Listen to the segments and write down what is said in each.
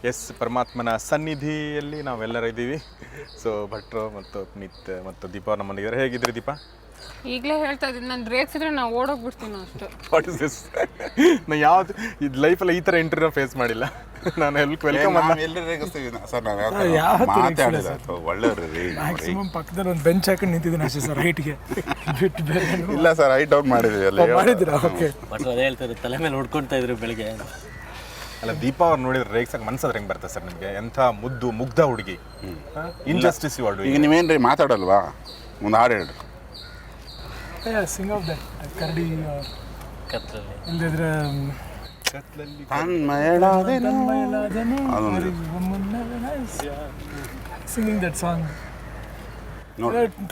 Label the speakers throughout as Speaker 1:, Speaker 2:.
Speaker 1: S, ಪರಮಾತ್ಮನ ಸನ್ನಿಧಿಯಲ್ಲಿ ನಾವೆಲ್ಲರೂ ಇದ್ದೀವಿ. ಸೊ ಭಟ್ರು ಮತ್ತು ಪುನೀತ್ ಮತ್ತು ದೀಪ ಅವ್ರು ನಮ್ಮನಿದ್ದಾರೆ. ಹೇಗಿದ್ರಿ ದೀಪ?
Speaker 2: ಈಗಲೇ ಹೇಳ್ತಾ ಇದ್ದೀನಿ, ನಾನು ರೇಗ್ಸಿದ್ರೆ ನಾವು ಓಡೋಗ್ಬಿಡ್ತೀನಿ ಅಷ್ಟು.
Speaker 1: What is this? ನಾನು ಯಾವ್ದು ಇದು ಲೈಫಲ್ಲಿ ಈ ಥರ ಇಂಟರ್ವ್ಯೂ ಫೇಸ್ ಮಾಡಿಲ್ಲ. ನಾನು ವೆಲ್ಕಮ್
Speaker 3: ಸರ್. ನಾವು ಒಳ್ಳೆಯವ್ರಿ.
Speaker 4: ಮ್ಯಾಕ್ಸಿಮಮ್ ಪಕ್ಕದಲ್ಲಿ ಒಂದು ಬೆಂಚ್ ಹಾಕೊಂಡು ನಿಂತಿದ್ದೀನಿ ಅಷ್ಟೇ ಸರ್, ಹೈಟ್ಗೆ ಬಿಟ್ಟು ಬೇರೆ
Speaker 3: ಇಲ್ಲ ಸರ್, ಹೈಟ್ ಡೌನ್ ಮಾಡಿದ್ವಿ ಅಲ್ಲಿ.
Speaker 4: ಮಾಡಿದ್ದೀರಾ? ಓಕೆ.
Speaker 5: ಬಟ್ ಅದೇ ಹೇಳ್ತಾರೆ, ತಲೆ ಮೇಲೆ ಹೊಡ್ಕೊಳ್ತಾ ಇದ್ರು ಬೆಳಿಗ್ಗೆ.
Speaker 1: ಅಲ್ಲ, ದೀಪಾ ಅವ್ರು ನೋಡಿದ್ರೆ ರೇಗ್ಸಕ್ಕೆ ಮನ್ಸಾದ್ರೆ ಹೆಂಗೆ ಬರ್ತದೆ ಸರ್ ನಿಮಗೆ? ಎಂಥ ಮುಗ್ಧ ಹುಡುಗಿ, ಇನ್ಜಸ್ಟಿಸ್ ಇವಾಳು.
Speaker 3: ಈಗ ನೀವೇನ್ರಿ ಮಾತಾಡಲ್ವಾ? ಒಂದು ಹಾಡು ಹೇಳ್ರಿ.
Speaker 4: ಸಿಂಗ್ ಆಫ್ ದಟ್ ಕರಡಿ
Speaker 5: ಕತ್ರಲ್ಲಿ
Speaker 4: ಇಲ್ಲದಿದ್ರೆ singing that song.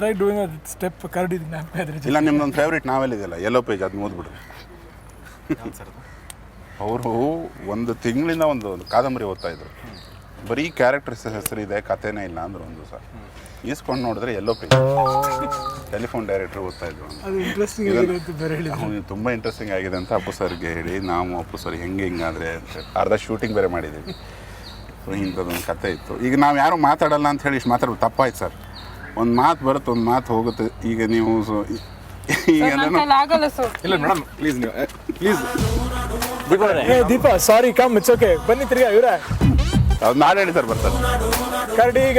Speaker 4: Try doing a step ಕರಡಿ.
Speaker 3: ಇಲ್ಲ, ನಿಮ್ದೊಂದು ಫೇವ್ರೇಟ್ ನಾವೆಲ್ ಇದೆಯಲ್ಲ, ಯೆಲ್ಲೋ ಪೇಜ್, ಅದು ಓದ್ಬಿಡ್ರಿ. ಅವರು ಒಂದು ತಿಂಗಳಿಂದ ಒಂದು ಕಾದಂಬರಿ ಓದ್ತಾ ಇದ್ರು. ಬರೀ ಕ್ಯಾರೆಕ್ಟರ್ಸ್ ಹೆಸರಿದೆ, ಕಥೆನೇ ಇಲ್ಲ ಅಂದ್ರೆ ಒಂದು ದಿವಸ ಈಸ್ಕೊಂಡು ನೋಡಿದ್ರೆ ಯೆಲ್ಲೋ ಪೇಜ್. ಟೆಲಿಫೋನ್ ಡೈರೆಕ್ಟ್ರ್ ಓದ್ತಾ ಇದ್ರು. ತುಂಬ ಇಂಟ್ರೆಸ್ಟಿಂಗ್ ಆಗಿದೆ ಅಂತ ಅಪ್ಪು ಸರ್ಗೆ ಹೇಳಿ, ನಾವು ಅಪ್ಪು ಸರ್ ಹಿಂಗಾದರೆ ಅರ್ಧ ಶೂಟಿಂಗ್ ಬೇರೆ ಮಾಡಿದ್ದೀವಿ. ಸೊ ಇಂಥದ್ದೊಂದು ಕಥೆ ಇತ್ತು. ಈಗ ನಾವು ಯಾರು ಮಾತಾಡಲ್ಲ ಅಂತ ಹೇಳಿ ಇಷ್ಟು ಮಾತಾಡೋದು ತಪ್ಪಾಯ್ತು ಸರ್. ಒಂದು ಮಾತು ಬರುತ್ತೆ, ಒಂದು ಮಾತು ಹೋಗುತ್ತೆ. ಈಗ ನೀವು
Speaker 1: ಇಲ್ಲ ಮೇಡಮ್, ಪ್ಲೀಸ್ ನೀವು please
Speaker 4: Deepa, sorry, come, it's okay. ಬನ್ನಿ ತಿರ್ಗಾ ಇವರೇ
Speaker 3: ಅದು ನಾಳೆ ಹೇಳಿ ಸರ್ ಬರ್ತಾರೆ.
Speaker 4: ಕರಡಿ ಈಗ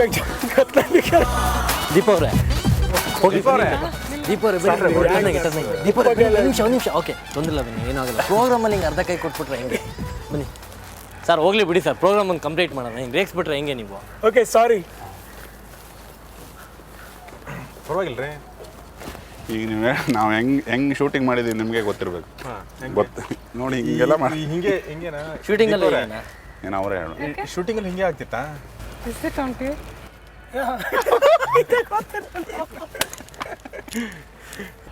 Speaker 5: ದೀಪ ಅವರೇ ನಿಮಿಷ ಓಕೆ, ತೊಂದರೆ ಬನ್ನಿ, ಏನಾಗಲ್ಲ. ಪ್ರೋಗ್ರಾಮಲ್ಲಿ ಹಿಂಗೆ ಅರ್ಧ ಕೈ ಕೊಟ್ಬಿಟ್ರೆ ಹೆಂಗೆ? ಬನ್ನಿ ಸರ್, ಹೋಗ್ಲಿ ಬಿಡಿ ಸರ್, ಪ್ರೋಗ್ರಾಮ್ ಒಂದು ಕಂಪ್ಲೀಟ್ ಮಾಡೋಣ. ಹಿಂಗೆ ರೇಗ್ಸ್ಬಿಟ್ರೆ ಹೆಂಗೆ ನೀವು?
Speaker 4: ಓಕೆ, ಸಾರಿ.
Speaker 1: ಪರವಾಗಿಲ್ಲ ರೀ.
Speaker 3: ಈಗ ನೀವು ನಾವು ಹೆಂಗೆ ಶೂಟಿಂಗ್ ಮಾಡಿದ್ದೀವಿ ನಿಮಗೆ ಗೊತ್ತಿರಬೇಕು. ಗೊತ್ತು ನೋಡಿ, ಹಿಂಗೆಲ್ಲ ಮಾಡಿ
Speaker 1: ಹಿಂಗೆ ಹಿಂಗೇನಾ
Speaker 5: ಶೂಟಿಂಗಲ್ಲಿ
Speaker 3: ಏನು ಅವರೇ ಹೇಳು.
Speaker 1: ಶೂಟಿಂಗಲ್ಲಿ ಹಿಂಗೆ ಆಗ್ತಿತ್ತಾ?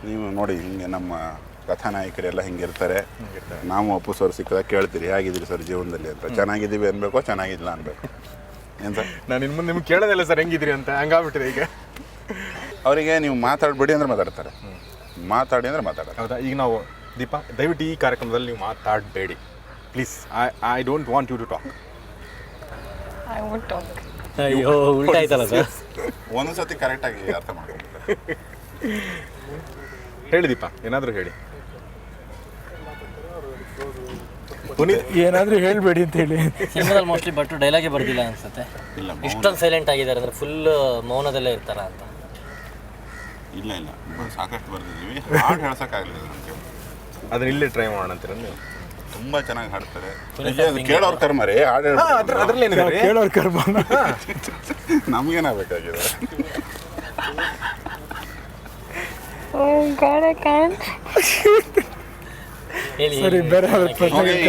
Speaker 3: ನೀವು ನೋಡಿ, ಹಿಂಗೆ ನಮ್ಮ ಕಥಾನಾಯಕರೆಲ್ಲ ಹಿಂಗಿರ್ತಾರೆ. ನಾವು ಅಪ್ಪು ಸರ್ ಸಿಕ್ಕಿದಾಗ ಕೇಳ್ತೀರಿ, ಹೇಗಿದ್ದೀರಿ ಸರ್ ಜೀವನದಲ್ಲಿ ಅಂತ. ಚೆನ್ನಾಗಿದ್ದೀವಿ ಅನ್ಬೇಕು, ಚೆನ್ನಾಗಿಲ್ಲ ಅನ್ಬೇಕು. ಏನು ಸರ್?
Speaker 1: ನಾನು ಇನ್ನು ಮುಂದೆ ನಿಮ್ಗೆ ಕೇಳೋದಿಲ್ಲ ಸರ್ ಹೆಂಗಿದ್ರಿ ಅಂತ, ಹಂಗಾಗ್ಬಿಟ್ಟಿದೆ ಈಗ.
Speaker 3: ಅವರಿಗೆ ನೀವು ಮಾತಾಡಬೇಡಿ ಅಂದ್ರೆ ಮಾತಾಡ್ತಾರೆ, ಮಾತಾಡಿ ಅಂದ್ರೆ ಮಾತಾಡೋದು.
Speaker 1: ಹೌದಾ? ಈಗ ನಾವು ದೀಪ, ದಯವಿಟ್ಟು ಈ ಕಾರ್ಯಕ್ರಮದಲ್ಲಿ ನೀವು ಮಾತಾಡಬೇಡಿ please. I don't want you to talk.
Speaker 2: I want talk.
Speaker 5: ಅಯ್ಯೋ, ಉಲ್ಟಾ ಆಯ್ತಲ್ಲ ಸರ್.
Speaker 3: ಒಂದೊಂದು ಸತಿ ಕರೆಕ್ಟಾಗಿ ಅರ್ಥ ಮಾಡ್ಕೊಳ್ತಾರೆ.
Speaker 1: ಹೇಳಿ ದೀಪ, ಏನಾದರೂ ಹೇಳಿ. ಪುನೀತ್,
Speaker 4: ಏನಾದರೂ ಹೇಳಬೇಡಿ ಅಂತ ಹೇಳಿ.
Speaker 5: ಸಿನಿಮಾದಲ್ಲಿ ಮೋಸ್ಟ್ಲಿ ಬಟ್ ಡೈಲಾಗೇ ಬರ್ದಿಲ್ಲ ಅನ್ಸುತ್ತೆ.
Speaker 3: ಇಲ್ಲ,
Speaker 5: ಇಷ್ಟೊಂದು ಸೈಲೆಂಟ್ ಆಗಿದ್ದಾರೆ ಅಂದರೆ ಫುಲ್ ಮೌನದಲ್ಲೇ ಇರ್ತಾರ ಅಂತ.
Speaker 3: ಇಲ್ಲ ಇಲ್ಲ, ಸಾಕಷ್ಟು ಬರ್ದಿದ್ದೀವಿ. ಹಾಡು ಹೇಳ್ಸೋಕ್ಕಾಗಲಿಲ್ಲ ನಮಗೆ.
Speaker 1: ಅದನ್ನ ಇಲ್ಲೇ ಟ್ರೈ ಮಾಡೋಣ ಅಂತೀರ ನೀವು?
Speaker 3: ತುಂಬ ಚೆನ್ನಾಗಿ ಹಾಡ್ತಾರೆ. ಕೇಳೋರ್ ಕರ್ಮ ರೀ, ಹಾಡು
Speaker 1: ಅದರಲ್ಲಿ ಏನಿದೆ?
Speaker 4: ಕೇಳೋರ್ ಕರ್ಮ.
Speaker 3: ನಮಗೇನಾಗಬೇಕಾಗಿದೆ?
Speaker 4: ಸರಿ, ಬೇರೆ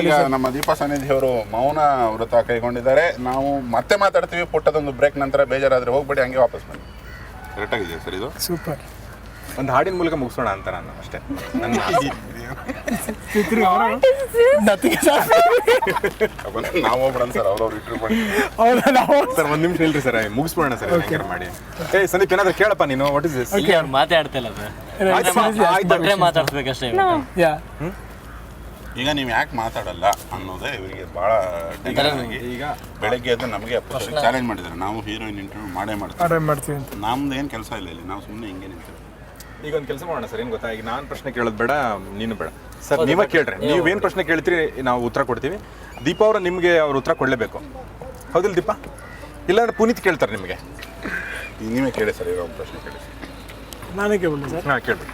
Speaker 3: ಈಗ ನಮ್ಮ ದೀಪಾ ಸನ್ನಿಧಿ ಅವರು ಮೌನ ವ್ರತ ಕೈಗೊಂಡಿದ್ದಾರೆ. ನಾವು ಮತ್ತೆ ಮಾತಾಡ್ತೀವಿ ಪುಟ್ಟದೊಂದು ಬ್ರೇಕ್ ನಂತರ. ಬೇಜಾರಾದರೆ ಹೋಗ್ಬೇಡಿ, ಹಂಗೆ ವಾಪಸ್ ಬನ್ನಿ. ಕರೆಕ್ಟಾಗಿದೆಯಾ ಸರ್ ಇದು?
Speaker 4: ಸೂಪರ್.
Speaker 1: ಒಂದು ಹಾಡಿನ ಮೂಲಕ ಮುಗಿಸೋಣ ಅಂತ ನಾನು ಅಷ್ಟೇ.
Speaker 3: ನಾವು ಹೋಗ್ಬಿಡೋಣ ಸರ್, ಅವ್ರವ್ರು ಇಟ್ರು ಮಾಡಿ
Speaker 1: ಸರ್. ಒಂದು ನಿಮಿಷ ಹೇಳ್ರಿ ಸರ್, ಮುಗಿಸ್ಬಿಡೋಣ ಸರ್. ಹೆಂಗಾರ ಮಾಡಿ. ಸಂದೀಪ್, ಏನಾದ್ರು ಕೇಳಪ್ಪ ನೀನು. What is this?
Speaker 5: ಅವ್ರು ಮಾತಾಡ್ತಿಲ್ಲ ಸರ್, ಮಾತಾಡ್ಸ್ಬೇಕಷ್ಟೇ.
Speaker 3: ಈಗ ನೀವು ಯಾಕೆ ಮಾತಾಡಲ್ಲ ಅನ್ನೋದೇ ಇವರಿಗೆ ಭಾಳ ಈಗ ಬೆಳಗ್ಗೆ ಎದ್ದು ನಮಗೆ ಚಾಲೆಂಜ್ ಮಾಡಿದ್ದಾರೆ. ನಾವು ಹೀರೋಯಿನ್ ಇಂಟರ್ವ್ಯೂ ಮಾಡ್ತೀವಿ. ನಮ್ದು ಏನು ಕೆಲಸ ಇಲ್ಲ ಇಲ್ಲಿ, ನಾವು ಸುಮ್ಮನೆ ಹಿಂಗೆ ನಿಂತೀವಿ.
Speaker 1: ಈಗ ಒಂದು ಕೆಲಸ ಮಾಡೋಣ ಸರ್, ಏನು ಗೊತ್ತಾ? ಈಗ ನಾನು ಪ್ರಶ್ನೆ ಕೇಳೋದು ಬೇಡ, ನೀನು ಬೇಡ ಸರ್. ನೀವೇ ಕೇಳ್ರಿ. ನೀವೇನು ಪ್ರಶ್ನೆ ಕೇಳ್ತೀರಿ ನಾವು ಉತ್ತರ ಕೊಡ್ತೀವಿ. ದೀಪಾ ಅವರು ನಿಮಗೆ ಅವ್ರು ಉತ್ತರ ಕೊಡಲೇಬೇಕು, ಹೌದಿಲ್ಲ ದೀಪಾ? ಇಲ್ಲಾಂದ್ರೆ ಪುನೀತ್ ಕೇಳ್ತಾರೆ ನಿಮಗೆ.
Speaker 3: ಈಗ ನೀವೇ ಕೇಳಿ ಸರ್, ಈಗ ಒಂದು ಪ್ರಶ್ನೆ ಕೇಳಿ.
Speaker 4: ನಾನೇ ಕೇಳಿ ಸರ್?
Speaker 1: ಹಾಂ, ಕೇಳಿ.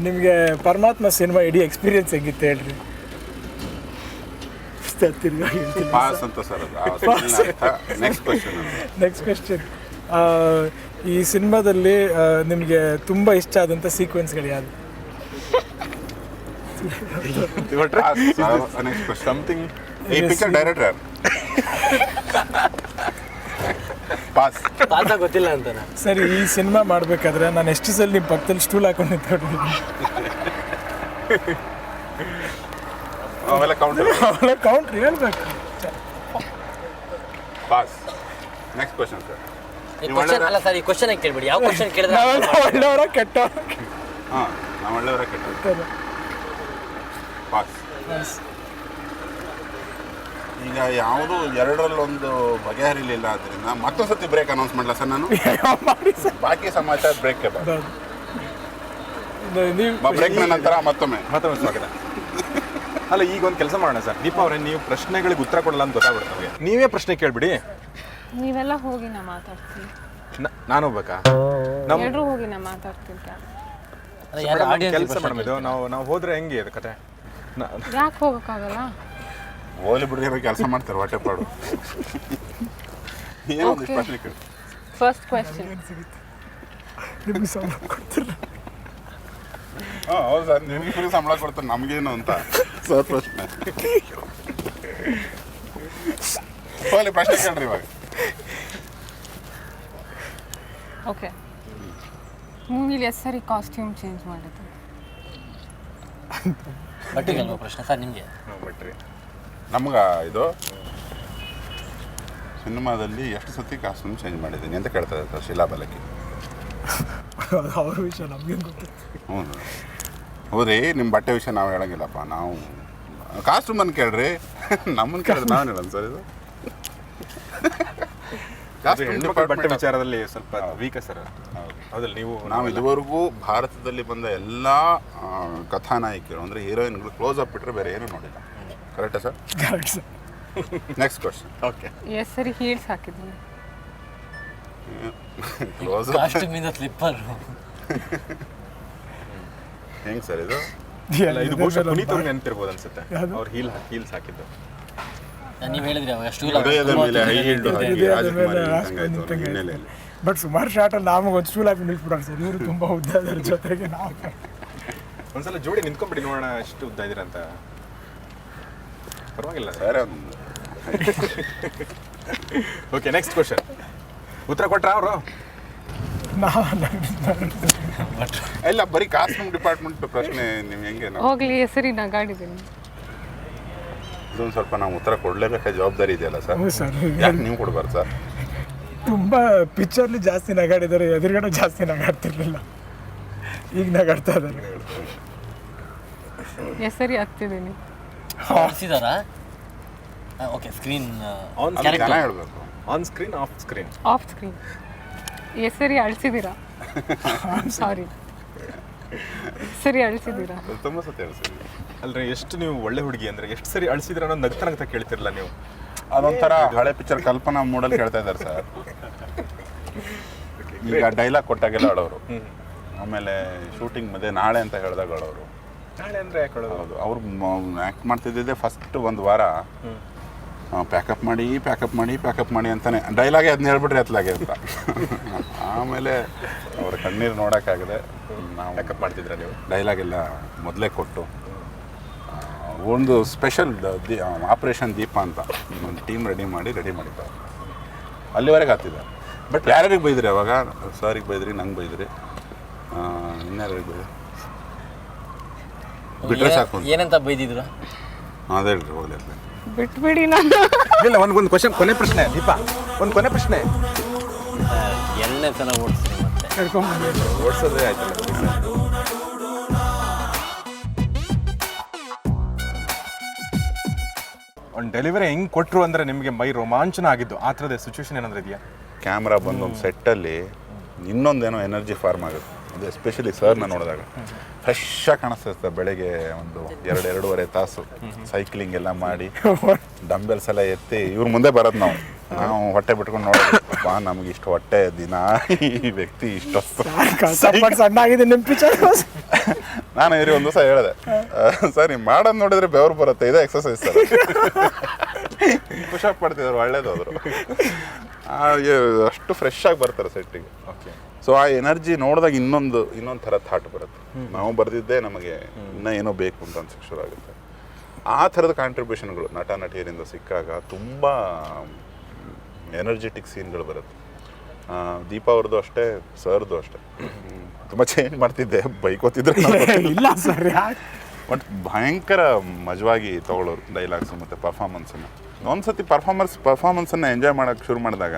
Speaker 4: ನಿಮಗೆ ಪರಮಾತ್ಮ ಸಿನಿಮಾ ಇಡೀ ಎಕ್ಸ್ಪೀರಿಯನ್ಸ್ ಹೆಂಗಿತ್ತು ಹೇಳ್ರಿ?
Speaker 3: ಪಾಸ್ ಅಂತ ಸರ್. Next
Speaker 4: question. ಈ ಸಿನಿಮಾದಲ್ಲಿ ನಿಮಗೆ ತುಂಬ ಇಷ್ಟ ಆದಂಥ ಸೀಕ್ವೆನ್ಸ್ಗಳು ಯಾವುದು?
Speaker 3: ಸಮಥಿಂಗ್. ಈ ಪಿಕ್ಚರ್ ಡೈರೆಕ್ಟರ್ ಪಾಸ್
Speaker 5: ಗೊತ್ತಿಲ್ಲ ಅಂತ.
Speaker 4: ಸರಿ, ಈ ಸಿನಿಮಾ ಮಾಡಬೇಕಾದ್ರೆ ನಾನು ಎಷ್ಟು ಸಲ ನಿಮ್ಮ ಪಕ್ಕದಲ್ಲಿ ಸ್ಟೂಲ್ ಹಾಕೊಂಡು ನಿಂತ್ಕೊಂಡಿದ್ದೀನಿ?
Speaker 3: ಅವೆಲ್ಲ
Speaker 4: ಕೌಂಟ್ರ್ ಹೇಳ್ಬೇಕು.
Speaker 3: ಪಾಸ್. Next question sir.
Speaker 5: ಅಲ್ಲ ಸರ್, ಈ ಕ್ವಶನ್ ಕೇಳ್ಬೇಡಿ. ಯಾವ ಕ್ವಶನ್ ಕೇಳಿದ್ರೆ
Speaker 4: ಒಳ್ಳೆಯವರ ಕೆಟ್ಟವರ?
Speaker 3: ಹಾಂ, ನಾವು ಒಳ್ಳೆಯವರ, ಕೆಟ್ಟವರು. ಪಾಸ್. ಈಗ ಯಾವುದು ಎರಡರಲ್ಲೊಂದು ಬಗೆಹರಿಲಿಲ್ಲ ಆದ್ದರಿಂದ ಮತ್ತೊಂದು ಸತಿ ಬ್ರೇಕ್ ಅನೌನ್ಸ್ ಮಾಡಲ ಸರ್ ನಾನು
Speaker 4: ಮಾಡಿ ಸರ್.
Speaker 3: ಬಾಕಿ ಸಮಾಚಾರ ಬ್ರೇಕ್ಗೆ ಬಾ
Speaker 4: ನೀವು
Speaker 3: ಬ್ರೇಕ್ನ ನಂತರ ಮತ್ತೊಮ್ಮೆ
Speaker 1: ಮತ್ತೊಮ್ಮೆ ಸ್ವಾಗತ. ಅಲ್ಲ ಈಗ ಒಂದು ಕೆಲಸ ಮಾಡೋಣ ಸರ್, ದೀಪಾ ಅವರೇ ನೀವು ಪ್ರಶ್ನೆಗಳಿಗೆ ಉತ್ತರ ಕೊಡಲ್ಲ ಅಂತ ಗೊತ್ತಾಗ್ಬಿಡುತ್ತೆ ನಮಗೆ. ನೀವೇ ಪ್ರಶ್ನೆ ಕೇಳ್ಬಿಡಿ.
Speaker 2: ನೀವೆಲ್ಲ ಹೋಗಿ ನಾ ಮಾತಾಡ್ತೀನಿ.
Speaker 1: ನಾನು ಹೋಗ್ಬೇಕಾ? ನಮ್ಮ
Speaker 2: ಎಲ್ಲರೂ ಹೋಗಿ ನಾ ಮಾತಾಡ್ತೀನಿ.
Speaker 1: ಕೆಲಸ ಮೇಡಮ್ ಇದು. ನಾವು ಹೋದ್ರೆ ಹೆಂಗೆ ಅದು ಕತೆ?
Speaker 2: ಯಾಕೆ ಹೋಗೋಕ್ಕಾಗಲ್ಲ?
Speaker 3: ಹೋಗ್ಲಿ ಬಿಡ್ರಿ, ಕೆಲಸ ಮಾಡ್ತಾರೆ ಹೊಟ್ಟೆ ಪಾಡು. ಏನೋ ಒಂದು ಪ್ರಶ್ನೆ ಕೇಳಿ.
Speaker 2: First question.
Speaker 4: ನಿಮ್ಗೆ ಸಂಬಳ ಕೊಡ್ತೀರ?
Speaker 3: ಹಾಂ ಹೌದು ಸರ್, ನಿಮಗೆ ಫ್ರೀ ಸಂಬಳ ಕೊಡ್ತಾರೆ, ನಮಗೇನು ಅಂತ ಸರ್ ಪ್ರಶ್ನೆ. ಹೋಗ್ಲಿ ಪ್ರಶ್ನೆ ಕೇಳ್ರಿ ಇವಾಗ.
Speaker 2: ಓಕೆ, ಮೂವಿಲಿ ಎಷ್ಟು ಸರಿ ಕಾಸ್ಟ್ಯೂಮ್ ಚೇಂಜ್ ಮಾಡಿದ್ದು?
Speaker 5: ಬಟ್ಟೆಗೆ ಅಲ್ವಾ ಪ್ರಶ್ನೆ ಸರ್ ನಿಮಗೆ?
Speaker 1: ಬಿಟ್ರಿ
Speaker 3: ನಮ್ಗೆ ಇದು ಸಿನಿಮಾದಲ್ಲಿ ಎಷ್ಟು ಸತಿ ಕಾಸ್ಟ್ಯೂಮ್ ಚೇಂಜ್ ಮಾಡಿದ್ದೀನಿ ಅಂತ ಕೇಳ್ತಾ ಇದ್ದಾರೆ ಶೀಲಾ ಬಾಲಕಿ.
Speaker 4: ಅದು ಅವ್ರ ವಿಷಯ ನಮ್ಗೇನು ಗೊತ್ತಿತ್ತು.
Speaker 3: ಹ್ಞೂ ಹೌದ್ರಿ, ನಿಮ್ಮ ಬಟ್ಟೆ ವಿಷಯ ನಾವು ಹೇಳಂಗಿಲ್ಲಪ್ಪ. ನಾವು ಕಾಸ್ಟ್ಯೂಮನ್ನು ಕೇಳ್ರಿ, ನಮ್ಮನ್ನು ಕೇಳಿದ್ರೆ ನಾವು ಹೇಳೋಣ ಸರ್. ಇದು
Speaker 1: ಬಟ್ಟೆ ವಿಚಾರದಲ್ಲಿ ಸ್ವಲ್ಪ ವೀಕ ಸರ್. ಹೌದಲ್ಲ,
Speaker 3: ನಾವು ಇದುವರೆಗೂ ಭಾರತದಲ್ಲಿ ಬಂದ ಎಲ್ಲ ಕಥಾನಾಯಕಿಯರು ಅಂದರೆ ಹೀರೋಯಿನ್ಗಳು ಕ್ಲೋಸ್ ಅಪ್ ಬಿಟ್ಟರೆ ಬೇರೆ ಏನೂ ನೋಡಿಲ್ಲ. ಕರೆಕ್ಟಾ sir?
Speaker 4: Correct sir.
Speaker 3: Next question.
Speaker 1: Okay,
Speaker 2: ಎಷ್ಟು ಸರಿ ಹೀಲ್ಸ್ ಹಾಕಿದ್ದೀನಿ?
Speaker 3: ಕ್ಲೋಸ್ ಅಪ್
Speaker 5: ಕಾಸ್ಟ್ಯೂಮಿಂದ ಸ್ಲಿಪ್ಪರ್.
Speaker 3: ಹೆಂಗೆ ಸರ್ ಇದು?
Speaker 1: ಅಲ್ಲ, ಇದು ಬಹುಶಃ ಪುನೀತ್ ಅವ್ರಿಗೆ ನೆನಪಿರ್ಬೋದು ಅನ್ಸುತ್ತೆ.
Speaker 4: ಯಾವುದು?
Speaker 1: ಅವ್ರು ಹೀಲ್ಸ್ ಹಾಕಿದ್ದು.
Speaker 5: ನೀವು ಹೇಳಿದ್ರಿ ಅವಾಗ
Speaker 3: ಹೃದಯದ ಮೇಲೆ ಹೈ ಹೀಲ್ಡ್ ಹಾಕಿ
Speaker 4: ಇದೆ, ಅದ್ರ ಮೇಲೆ
Speaker 3: ರಾಜಕುಮಾರಿ
Speaker 4: ಹಾಸ್ಕೊಂಡು
Speaker 3: ಇದ್ದಂಗಾಯ್ತು
Speaker 4: ನಿಂತಂಗೆ
Speaker 3: ಹಿನ್ನೆಲೆಯಲ್ಲಿ.
Speaker 4: ಬಟ್ ಸುಮಾರು ಶಾರ್ಟಲ್ಲಿ ನಮಗೆ ಒಂದು ಸ್ಟೂಲ್ ಹಾಕಿ ನಿಲ್ಸ್ಬಿಡೋರು ಸರ್. ಇವರು ತುಂಬ ಉದ್ದ ಅದರ ಜೊತೆಗೆ ನಾವು
Speaker 1: ಒಂದ್ಸಲ ಜೋಡಿ ನಿಂತ್ಕೊಂಡ್ಬಿಡಿ ನೋಡೋಣ ಎಷ್ಟು ಉದ್ದ ಇದ್ದೀರ ಅಂತ. ಪರವಾಗಿಲ್ಲ ಸರ್.
Speaker 3: ಬೇರೆ ಒಂದು
Speaker 1: ಓಕೆ, ನೆಕ್ಸ್ಟ್ ಕ್ವಶನ್. ಉತ್ತರ ಕೊಟ್ರ ಅವರು?
Speaker 3: ಇಲ್ಲ, ಬರೀ ಕಾಸ್ಟ್ಯೂಮ್ ಡಿಪಾರ್ಟ್ಮೆಂಟ್ ಪ್ರಶ್ನೆ. ನೀವು ಹೆಂಗೆ ನಾವು
Speaker 2: ಹೋಗ್ಲಿ, ಹೆಸರಿ ನಗಾಡಿದ್ದೀನಿ.
Speaker 3: ಇದೊಂದು ಸ್ವಲ್ಪ ನಾವು ಉತ್ತರ ಕೊಡಲೇಬೇಕಾದ ಜವಾಬ್ದಾರಿ ಇದೆಯಲ್ಲ ಸರ್.
Speaker 4: ಹೌದು ಸರ್.
Speaker 3: ಯಾಕೆ ನೀವು ಕೊಡಬಾರ್ದು ಸರ್?
Speaker 4: ತುಂಬ ಪಿಕ್ಚರ್ಲಿ ಜಾಸ್ತಿ ನಗಾಡಿದ್ದಾರೆ, ಎದುರುಗಡೆ ಜಾಸ್ತಿ ನಗಾಡ್ತಿರ್ಲಿಲ್ಲ. ಈಗ ನಗಾಡ್ತಾ ಇದ್ದಾರೆ.
Speaker 2: ಹೆಸರಿ ಹತ್ತಿದ್ದೀನಿ.
Speaker 5: ಹಾರಿಸಿದಾರಾ? ಓಕೆ, ಸ್ಕ್ರೀನ್
Speaker 1: ಆನ್
Speaker 3: ಅದು ಜನ ಹೇಳಬೇಕು.
Speaker 1: On screen, off screen?
Speaker 2: Off screen. ಹೆಸರಿ ಅಳಿಸಿದ್ದೀರಾ? ಸಾರಿ, ಸರಿ ಅಳಿಸಿದ್ದೀರಾ?
Speaker 3: ತುಂಬ ಸತಿ ಹೇಳ್ತೀವಿ.
Speaker 1: ಅಲ್ರಿ, ಎಷ್ಟು ನೀವು ಒಳ್ಳೆ ಹುಡುಗಿ ಅಂದ್ರೆ ಎಷ್ಟು ಸರಿ ಅಳಿಸಿದ್ರ ಅನ್ನೋ ನಗ್ತಾ ಕೇಳ್ತಿರಲ್ಲ ನೀವು.
Speaker 3: ಅದೊಂಥರ ಹಳೆ ಪಿಕ್ಚರ್ ಕಲ್ಪನಾ ಮೂಡಲ್ಲಿ ಕೇಳ್ತಾ ಇದ್ದಾರೆ ಸರ್. ಈಗ ಡೈಲಾಗ್ ಕೊಟ್ಟಾಗೆಲ್ಲ ಹೇಳೋರು, ಆಮೇಲೆ ಶೂಟಿಂಗ್ ಮಧ್ಯೆ ನಾಳೆ ಅಂತ ಹೇಳಿದಾಗ ಹೇಳೋರು.
Speaker 1: ನಾಳೆ ಅಂದ್ರೆ ಯಾಕೆ ಹೇಳೋದು?
Speaker 3: ಹೌದು, ಅವ್ರು ಆ್ಯಕ್ಟ್ ಮಾಡ್ತಿದ್ದಿದ್ದೆ ಫಸ್ಟ್ ಒಂದು ವಾರ ಪ್ಯಾಕಪ್ ಮಾಡಿ ಅಂತಾನೆ ಡೈಲಾಗೆ ಅದನ್ನ ಹೇಳ್ಬಿಟ್ರಿ ಅತ್ಲಾಗೆ ಅಂತ. ಆಮೇಲೆ ಅವ್ರ ಕಣ್ಣೀರು ನೋಡೋಕ್ಕಾಗದೆ ನಾವು
Speaker 1: ಪ್ಯಾಕಪ್ ಮಾಡ್ತಿದ್ರ ನೀವು?
Speaker 3: ಡೈಲಾಗ್ ಎಲ್ಲ ಮೊದಲೇ ಕೊಟ್ಟು ಒಂದು ಸ್ಪೆಷಲ್ ಆಪರೇಷನ್ ದೀಪ ಅಂತ ಒಂದು ಟೀಮ್ ರೆಡಿ ಮಾಡಿದ್ದಾರೆ. ಅಲ್ಲಿವರೆಗೆ ಆಗ್ತಿದ್ದಾರೆ. ಬಟ್ ಯಾರ್ಯಾರಿಗೆ ಬೈದ್ರಿ ಅವಾಗ? ಸಾರಿಗೆ ಬೈದ್ರಿ, ನಂಗೆ ಬೈದ್ರಿ, ಇನ್ಯಾರಿಗೆ ಬೈದ್ರಿ? ಬಿಟ್ಟರೆ ಸಾಕು.
Speaker 5: ಏನಂತ ಬೈದಿದ್ರು?
Speaker 3: ಅದೇ ಹೇಳ್ರಿ, ಹೋಗ್ಲಿ.
Speaker 2: ಬಿಟ್ಬಿಡಿ ನಾನು.
Speaker 1: ಇಲ್ಲ, ಒಂದು ಕ್ವಶನ್, ಕೊನೆ ಪ್ರಶ್ನೆ ದೀಪಾ, ಒಂದು ಕೊನೆ ಪ್ರಶ್ನೆ.
Speaker 5: ಎಣ್ಣೆ ಸಲ ಓಡಿಸ್ರಿ ಮತ್ತೆ
Speaker 4: ಕರ್ಕೊಂಡ್ಬಂದು
Speaker 1: ಓಡಿಸೋದೇ ಆಯ್ತಲ್ಲ. ಒಂದು ಡೆಲಿವರಿ ಹೆಂಗೆ ಕೊಟ್ಟರು ಅಂದರೆ ನಿಮಗೆ ಮೈ ರೋಮಾಂಚನ ಆಗಿದ್ದು ಆ ಥರದ ಸಿಚುವೇಶನ್ ಏನಾದರೂ ಇದೆಯಾ?
Speaker 3: ಕ್ಯಾಮ್ರಾ ಬಂದು ಒಂದು ಸೆಟ್ಟಲ್ಲಿ ಇನ್ನೊಂದೇನೋ ಎನರ್ಜಿ ಫಾರ್ಮ್ ಆಗುತ್ತೆ. ಅದು ಎಸ್ಪೆಷಲಿ ಸರ್ನ ನೋಡಿದಾಗ ಫ್ರೆಶ್ಶಾಗಿ ಕಾಣಿಸ್ತದೆ. ಬೆಳಗ್ಗೆ ಒಂದು 2-2.5 ತಾಸು ಸೈಕ್ಲಿಂಗ್ ಎಲ್ಲ ಮಾಡಿ ಡಂಬೆಲ್ಸ್ ಎಲ್ಲ ಎತ್ತಿ ಇವ್ರ ಮುಂದೆ ಬರೋದು ನಾವು ಹೊಟ್ಟೆ ಬಿಟ್ಕೊಂಡು ನೋಡೋದು. ನಮಗೆ ಇಷ್ಟು ಹೊಟ್ಟೆ ದಿನ ಈ ವ್ಯಕ್ತಿ ಇಷ್ಟೊತ್ತು
Speaker 4: ಸಣ್ಣ ಆಗಿದೆ ನಿಮ್ಮ ಪಿಕ್ಚರ್.
Speaker 3: ನಾನು ಇವ್ರಿಗೆ ಒಂದು ದಿವಸ ಹೇಳಿದೆ, ಸರ್ ನೀವು ಮಾಡೋದು ನೋಡಿದ್ರೆ ಬೆವರು ಬರುತ್ತೆ, ಇದೇ ಎಕ್ಸಸೈಸ್ ಸರ್. ಪುಷಪ್ ಮಾಡ್ತಿದ್ರು, ಒಳ್ಳೇದು ಅವರು. ಅಷ್ಟು ಫ್ರೆಶ್ ಆಗಿ ಬರ್ತಾರೆ ಸೆಟ್ಟಿಗೆ.
Speaker 1: ಓಕೆ,
Speaker 3: ಸೊ ಆ ಎನರ್ಜಿ ನೋಡಿದಾಗ ಇನ್ನೊಂದು ಥರ ಥಾಟ್ ಬರುತ್ತೆ. ನಾವು ಬರೆದಿದ್ದೇ ನಮಗೆ ಇನ್ನೂ ಏನೋ ಬೇಕು ಅಂತ ಅನ್ಸಕ್ಕೆ ಶುರು ಆಗುತ್ತೆ. ಆ ಥರದ ಕಾಂಟ್ರಿಬ್ಯೂಷನ್ಗಳು ನಟ ನಟಿಯರಿಂದ ಸಿಕ್ಕಾಗ ತುಂಬ ಎನರ್ಜೆಟಿಕ್ ಸೀನ್ಗಳು ಬರುತ್ತೆ. ದೀಪಾ ಅವ್ರದ್ದು ಅಷ್ಟೇ, ಸರ್ದು ಅಷ್ಟೇ. ತುಂಬ ಚೇಂಜ್ ಮಾಡ್ತಿದ್ದೆ, ಬೈಕೋತಿದ್ರೆ
Speaker 4: ಇಲ್ಲ ಸರ್.
Speaker 3: ಬಟ್ ಭಯಂಕರ ಮಜವಾಗಿ ತೊಗೊಳ್ಳೋರು ಡೈಲಾಗ್ಸು ಮತ್ತು ಪರ್ಫಾರ್ಮೆನ್ಸನ್ನು. ಒಂದ್ಸತಿ ಪರ್ಫಾರ್ಮೆನ್ಸನ್ನು ಎಂಜಾಯ್ ಮಾಡೋಕ್ಕೆ ಶುರು ಮಾಡಿದಾಗ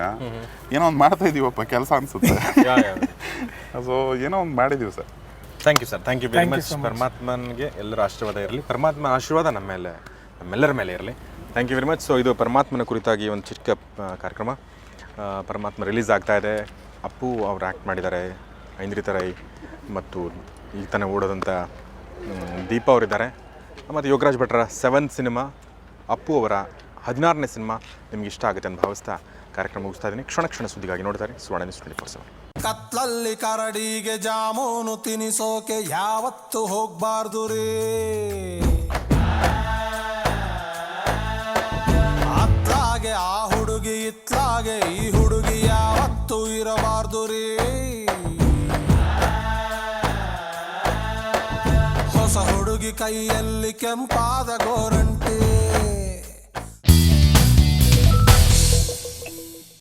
Speaker 3: ಏನೋ ಒಂದು ಮಾಡ್ತಾ ಇದೀವಪ್ಪ ಕೆಲಸ ಅನಿಸುತ್ತೆ. ಸೊ ಏನೋ ಒಂದು ಮಾಡಿದ್ದೀವಿ sir.
Speaker 1: Thank you sir, thank you very much. ಪರಮಾತ್ಮನಿಗೆ ಎಲ್ಲರ ಆಶೀರ್ವಾದ ಇರಲಿ, ಪರಮಾತ್ಮ ಆಶೀರ್ವಾದ ನಮ್ಮೆಲ್ಲರ ಮೇಲೆ ಇರಲಿ. Thank you very much. So ಇದು ಪರಮಾತ್ಮನ ಕುರಿತಾಗಿ ಒಂದು ಚಿಕ್ಕ ಕಾರ್ಯಕ್ರಮ. ಪರಮಾತ್ಮ ರಿಲೀಸ್ ಆಗ್ತಾ ಇದೆ. ಅಪ್ಪು ಅವ್ರು ಆ್ಯಕ್ಟ್ ಮಾಡಿದ್ದಾರೆ, ಐಂದ್ರಿತಾ ರೈ ಮತ್ತು ಈಗ ತಾನೇ ಓಡೋದಂಥ ದೀಪಾ ಅವರಿದ್ದಾರೆ, ಮತ್ತು ಯೋಗರಾಜ್ ಭಟ್ರ 7th ಸಿನಿಮಾ, ಅಪ್ಪು ಅವರ 16ನೇ ಸಿನಿಮಾ ನಿಮ್ಗೆ ಇಷ್ಟ ಆಗುತ್ತೆ ಅಂತ ಭಾವಿಸ್ತಾ ಕಾರ್ಯಕ್ರಮ ಮುಗಿಸ್ತಾ ಇದ್ದೀನಿ. ಕ್ಷಣ ಸುದ್ದಿಗಾಗಿ ನೋಡ್ತಾರೆ ಸುವರ್ಣ ನ್ಯೂಸ್ 24/7.
Speaker 6: ಕತ್ಲಲ್ಲಿ ಕರಡಿಗೆ ಜಾಮೂನು ತಿನಿಸೋಕೆ ಯಾವತ್ತು ಹೋಗ್ಬಾರ್ದು ರೀ. ಅತ್ಲಾಗೆ ಆ ಹುಡುಗಿ ಇತ್ಲಾಗೆ ಈ ಹುಡುಗಿ ಯಾವತ್ತು ಇರಬಾರ್ದು ರೀ. ಹೊಸ ಹುಡುಗಿ ಕೈಯಲ್ಲಿ ಕೆಂಪಾದ ಗೋರಂಟಿ